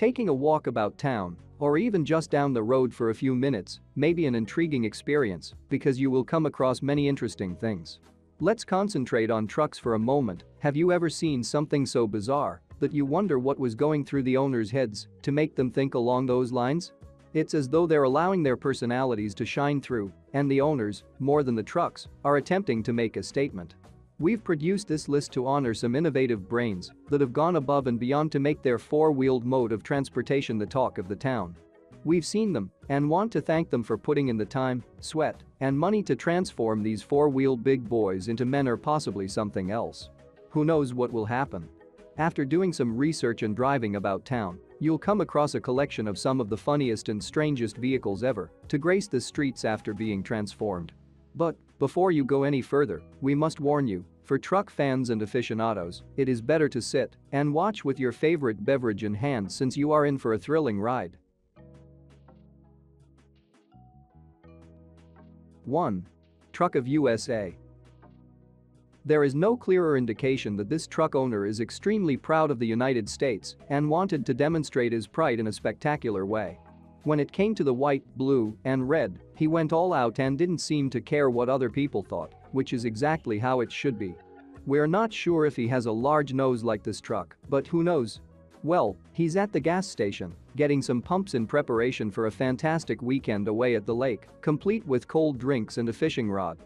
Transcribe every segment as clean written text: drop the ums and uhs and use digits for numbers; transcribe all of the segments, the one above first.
Taking a walk about town, or even just down the road for a few minutes, may be an intriguing experience because you will come across many interesting things. Let's concentrate on trucks for a moment. Have you ever seen something so bizarre that you wonder what was going through the owners' heads to make them think along those lines? It's as though they're allowing their personalities to shine through, and the owners, more than the trucks, are attempting to make a statement. We've produced this list to honor some innovative brains that have gone above and beyond to make their four-wheeled mode of transportation the talk of the town. We've seen them and want to thank them for putting in the time, sweat, and money to transform these four-wheeled big boys into men or possibly something else. Who knows what will happen? After doing some research and driving about town, you'll come across a collection of some of the funniest and strangest vehicles ever to grace the streets after being transformed. But before you go any further, we must warn you, for truck fans and aficionados, it is better to sit and watch with your favorite beverage in hand since you are in for a thrilling ride. 1. Truck of USA. There is no clearer indication that this truck owner is extremely proud of the United States and wanted to demonstrate his pride in a spectacular way. When it came to the white, blue, and red, he went all out and didn't seem to care what other people thought, which is exactly how it should be. We're not sure if he has a large nose like this truck, but who knows? Well, he's at the gas station, getting some pumps in preparation for a fantastic weekend away at the lake, complete with cold drinks and a fishing rod.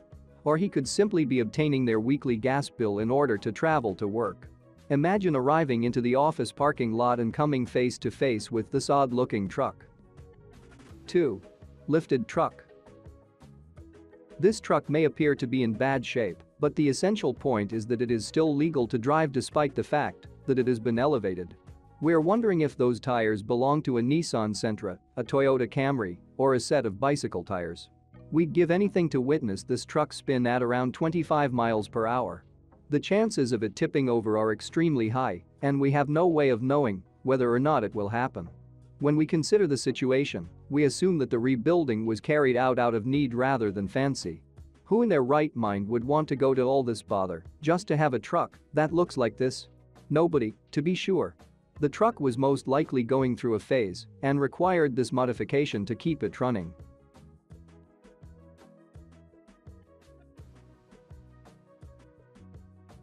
Or he could simply be obtaining their weekly gas bill in order to travel to work. Imagine arriving into the office parking lot and coming face to face with this odd-looking truck. 2. Lifted truck. This truck may appear to be in bad shape, but the essential point is that it is still legal to drive despite the fact that it has been elevated. We're wondering if those tires belong to a Nissan Sentra, a Toyota Camry, or a set of bicycle tires. We'd give anything to witness this truck spin at around 25 miles per hour. The chances of it tipping over are extremely high, and we have no way of knowing whether or not it will happen. When we consider the situation, we assume that the rebuilding was carried out of need rather than fancy. Who in their right mind would want to go to all this bother just to have a truck that looks like this? Nobody, to be sure. The truck was most likely going through a phase and required this modification to keep it running.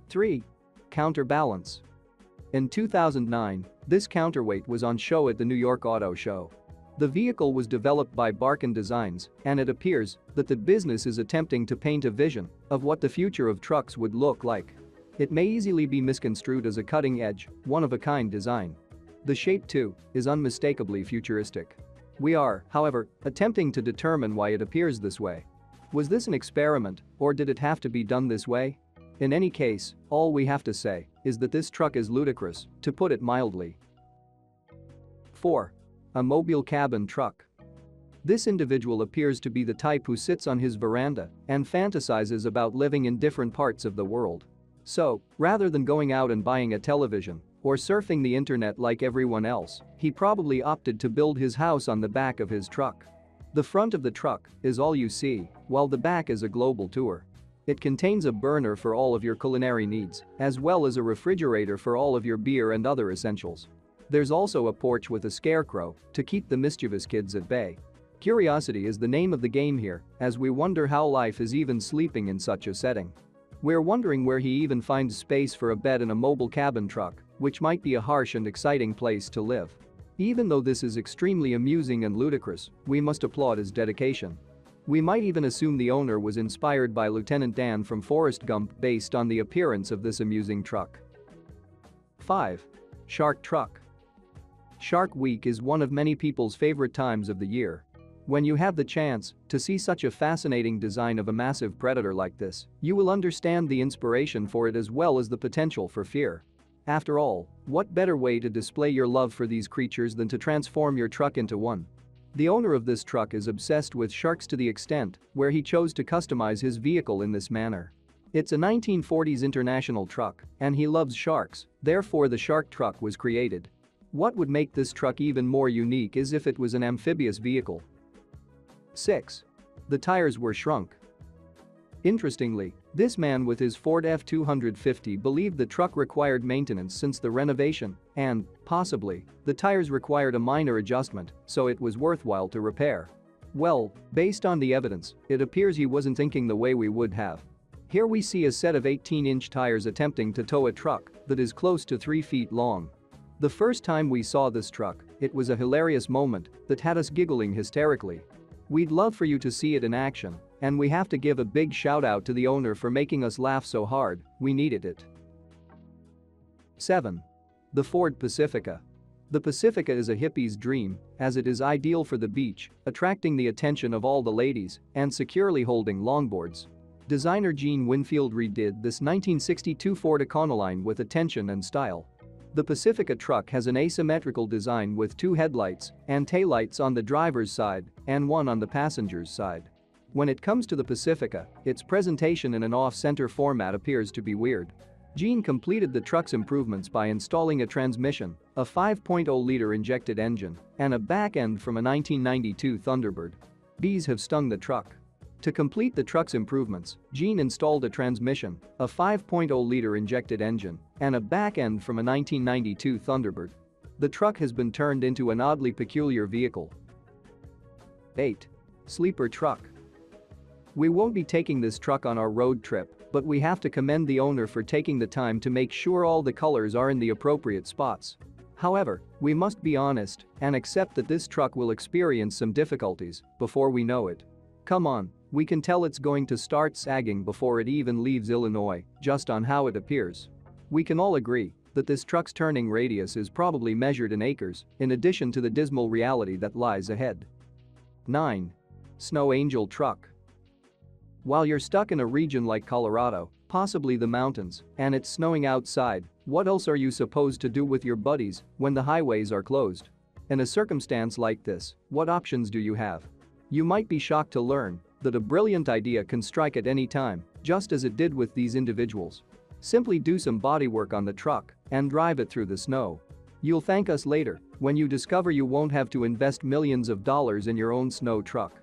3. Counterbalance. In 2009, this counterweight was on show at the New York Auto Show. The vehicle was developed by Barkin Designs, and it appears that the business is attempting to paint a vision of what the future of trucks would look like. It may easily be misconstrued as a cutting-edge, one-of-a-kind design. The shape, too, is unmistakably futuristic. We are, however, attempting to determine why it appears this way. Was this an experiment, or did it have to be done this way? In any case, all we have to say is that this truck is ludicrous, to put it mildly. 4. A mobile cabin truck. This individual appears to be the type who sits on his veranda and fantasizes about living in different parts of the world. So, rather than going out and buying a television or surfing the internet like everyone else, he probably opted to build his house on the back of his truck. The front of the truck is all you see, while the back is a global tour. It contains a burner for all of your culinary needs, as well as a refrigerator for all of your beer and other essentials. There's also a porch with a scarecrow to keep the mischievous kids at bay. Curiosity is the name of the game here, as we wonder how life is even sleeping in such a setting. We're wondering where he even finds space for a bed in a mobile cabin truck, which might be a harsh and exciting place to live. Even though this is extremely amusing and ludicrous, we must applaud his dedication. We might even assume the owner was inspired by Lieutenant Dan from Forrest Gump based on the appearance of this amusing truck. 5. Shark truck. Shark Week is one of many people's favorite times of the year. When you have the chance to see such a fascinating design of a massive predator like this, you will understand the inspiration for it as well as the potential for fear. After all, what better way to display your love for these creatures than to transform your truck into one? The owner of this truck is obsessed with sharks to the extent where he chose to customize his vehicle in this manner. It's a 1940s International truck, and he loves sharks, therefore the shark truck was created. What would make this truck even more unique is if it was an amphibious vehicle. 6. The tires were shrunk. Interestingly, this man with his Ford F-250 believed the truck required maintenance since the renovation and, possibly, the tires required a minor adjustment, so it was worthwhile to repair. Well, based on the evidence, it appears he wasn't thinking the way we would have. Here we see a set of 18-inch tires attempting to tow a truck that is close to 3 feet long. The first time we saw this truck, it was a hilarious moment that had us giggling hysterically. We'd love for you to see it in action, and we have to give a big shout out to the owner for making us laugh so hard, we needed it. 7. The Ford Pacifica. The Pacifica is a hippie's dream, as it is ideal for the beach, attracting the attention of all the ladies, and securely holding longboards. Designer Gene Winfield redid this 1962 Ford Econoline with attention and style. The Pacifica truck has an asymmetrical design with 2 headlights and taillights on the driver's side and 1 on the passenger's side. When it comes to the Pacifica, its presentation in an off-center format appears to be weird. Gene completed the truck's improvements by installing a transmission, a 5.0-liter injected engine, and a back end from a 1992 Thunderbird. Bees have stung the truck. To complete the truck's improvements, Gene installed a transmission, a 5.0-liter injected engine, and a back end from a 1992 Thunderbird. The truck has been turned into an oddly peculiar vehicle. 8. Sleeper truck. We won't be taking this truck on our road trip, but we have to commend the owner for taking the time to make sure all the colors are in the appropriate spots. However, we must be honest and accept that this truck will experience some difficulties before we know it. Come on, we can tell it's going to start sagging before it even leaves Illinois, just on how it appears. We can all agree that this truck's turning radius is probably measured in acres, in addition to the dismal reality that lies ahead. 9. Snow Angel truck. While you're stuck in a region like Colorado, possibly the mountains, and it's snowing outside, what else are you supposed to do with your buddies when the highways are closed? In a circumstance like this, what options do you have? You might be shocked to learn that a brilliant idea can strike at any time, just as it did with these individuals. Simply do some bodywork on the truck and drive it through the snow. You'll thank us later when you discover you won't have to invest millions of dollars in your own snow truck.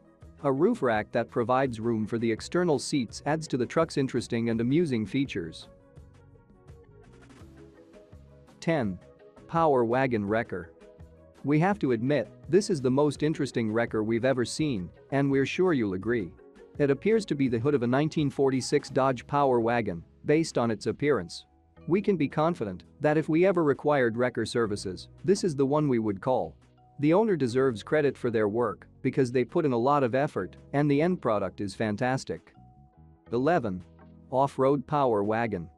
A roof rack that provides room for the external seats adds to the truck's interesting and amusing features. 10. Power Wagon Wrecker. We have to admit, this is the most interesting wrecker we've ever seen, and we're sure you'll agree. It appears to be the hood of a 1946 Dodge Power Wagon, based on its appearance. We can be confident that if we ever required wrecker services, this is the one we would call. The owner deserves credit for their work because they put in a lot of effort and the end product is fantastic. 11. Off-Road Power Wagon.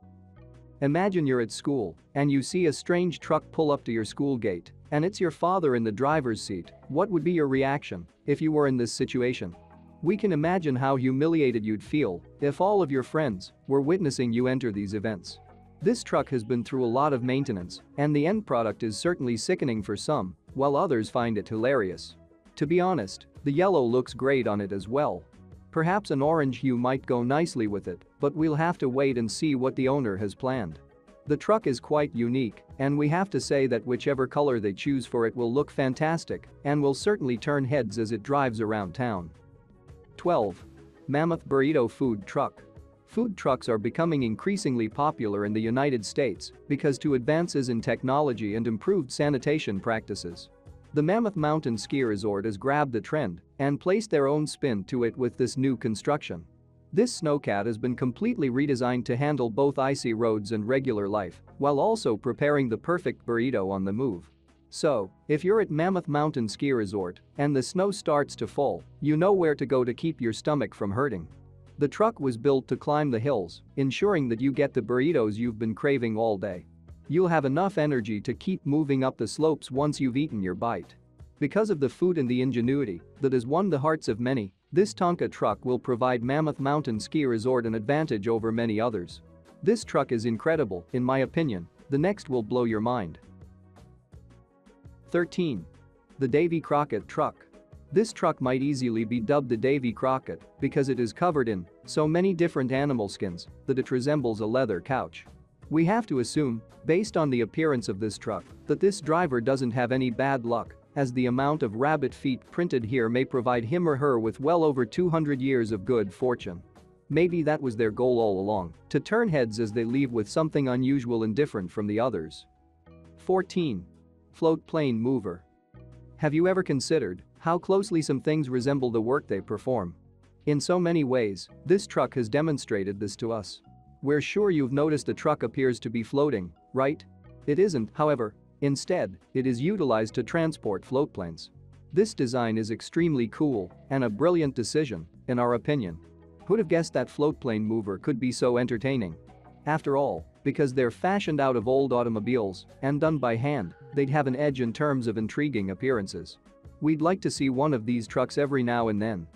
Imagine you're at school and you see a strange truck pull up to your school gate and it's your father in the driver's seat. What would be your reaction if you were in this situation? We can imagine how humiliated you'd feel if all of your friends were witnessing you enter these events. This truck has been through a lot of maintenance and the end product is certainly sickening for some, while others find it hilarious. To be honest, the yellow looks great on it as well. Perhaps an orange hue might go nicely with it, but we'll have to wait and see what the owner has planned. The truck is quite unique, and we have to say that whichever color they choose for it will look fantastic and will certainly turn heads as it drives around town. 12. Mammoth Burrito Food Truck. Food trucks are becoming increasingly popular in the United States because to advances in technology and improved sanitation practices. The Mammoth Mountain Ski Resort has grabbed the trend and placed their own spin to it with this new construction. This snowcat has been completely redesigned to handle both icy roads and regular life, while also preparing the perfect burrito on the move. So, if you're at Mammoth Mountain Ski Resort and the snow starts to fall, you know where to go to keep your stomach from hurting. The truck was built to climb the hills, ensuring that you get the burritos you've been craving all day. You'll have enough energy to keep moving up the slopes once you've eaten your bite. Because of the food and the ingenuity that has won the hearts of many, this Tonka truck will provide Mammoth Mountain Ski Resort an advantage over many others. This truck is incredible, in my opinion. The next will blow your mind. 13. The Davie Crockett truck. This truck might easily be dubbed the Davie Crockett because it is covered in so many different animal skins that it resembles a leather couch. We have to assume, based on the appearance of this truck, that this driver doesn't have any bad luck, as the amount of rabbit feet printed here may provide him or her with well over 200 years of good fortune. Maybe that was their goal all along, to turn heads as they leave with something unusual and different from the others. 14. Float plane mover. Have you ever considered how closely some things resemble the work they perform? In so many ways, this truck has demonstrated this to us. We're sure you've noticed the truck appears to be floating, right? It isn't, however. Instead, it is utilized to transport floatplanes. This design is extremely cool and a brilliant decision, in our opinion. Who'd have guessed that floatplane mover could be so entertaining? After all, because they're fashioned out of old automobiles and done by hand, they'd have an edge in terms of intriguing appearances. We'd like to see one of these trucks every now and then.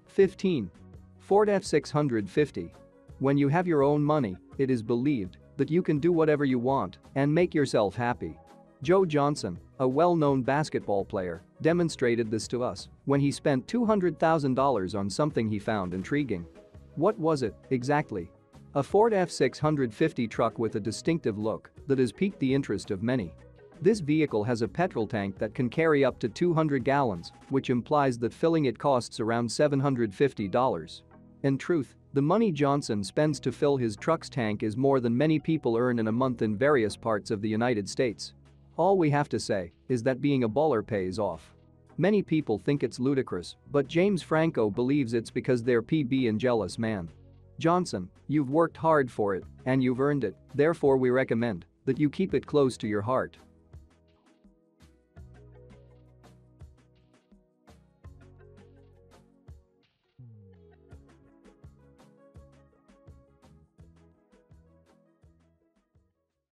15. Ford F650. When you have your own money, it is believed that you can do whatever you want and make yourself happy. Joe Johnson, a well-known basketball player, demonstrated this to us when he spent $200,000 on something he found intriguing. What was it, exactly? A Ford F650 truck with a distinctive look that has piqued the interest of many. This vehicle has a petrol tank that can carry up to 200 gallons, which implies that filling it costs around $750. In truth, the money Johnson spends to fill his truck's tank is more than many people earn in a month in various parts of the United States. All we have to say is that being a baller pays off. Many people think it's ludicrous, but James Franco believes it's because they're PB and jealous, man. Johnson, you've worked hard for it, and you've earned it, therefore we recommend that you keep it close to your heart.